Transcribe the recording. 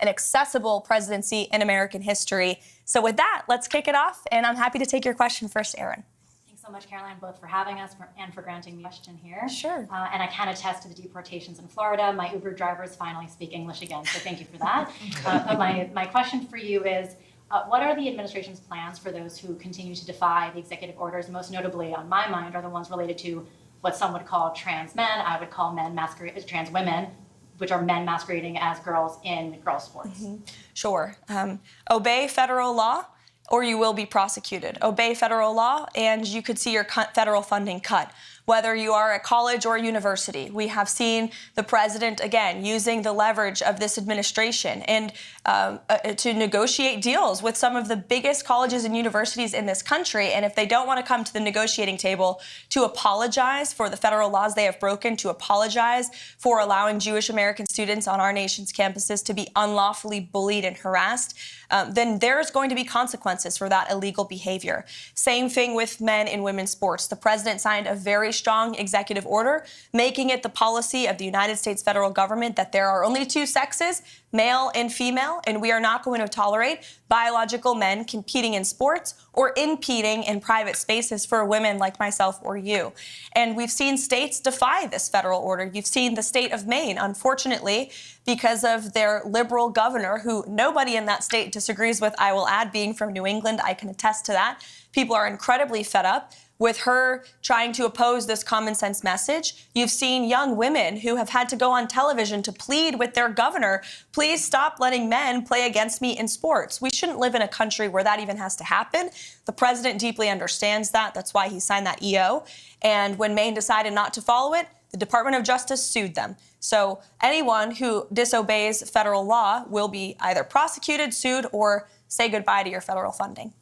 and accessible presidency in American history. So with that, let's kick it off, and I'm happy to take your question first, Erin. Thanks so much, Caroline, both for having us and for granting me a question here. Sure. And I can attest to the deportations in Florida. My Uber drivers finally speak English again, so thank you for that. But my question for you is, what are the administration's plans for those who continue to defy the executive orders? Most notably, on my mind, are the ones related to what some would call trans men. I would call men masquerade as trans women, which are men masquerading as girls in girls' sports. Mm-hmm. Sure. Obey federal law, or you will be prosecuted. Obey federal law, and you could see your federal funding cut. Whether you are a college or a university, we have seen the president, again, using the leverage of this administration and to negotiate deals with some of the biggest colleges and universities in this country. And if they don't want to come to the negotiating table to apologize for the federal laws they have broken, to apologize for allowing Jewish American students on our nation's campuses to be unlawfully bullied and harassed, then there's going to be consequences for that illegal behavior. Same thing with men in women's sports. The president signed a very strong executive order, making it the policy of the United States federal government that there are only two sexes, male and female, and we are not going to tolerate biological men competing in sports or impeding in private spaces for women like myself or you. And we've seen states defy this federal order. You've seen the state of Maine, unfortunately, because of their liberal governor, who nobody in that state disagrees with, I will add, being from New England, I can attest to that. People are incredibly fed up with her trying to oppose this common sense message. You've seen young women who have had to go on television to plead with their governor, please stop letting men play against me in sports. We shouldn't live in a country where that even has to happen. The president deeply understands that. That's why he signed that EO. And when Maine decided not to follow it, the Department of Justice sued them. So anyone who disobeys federal law will be either prosecuted, sued, or say goodbye to your federal funding.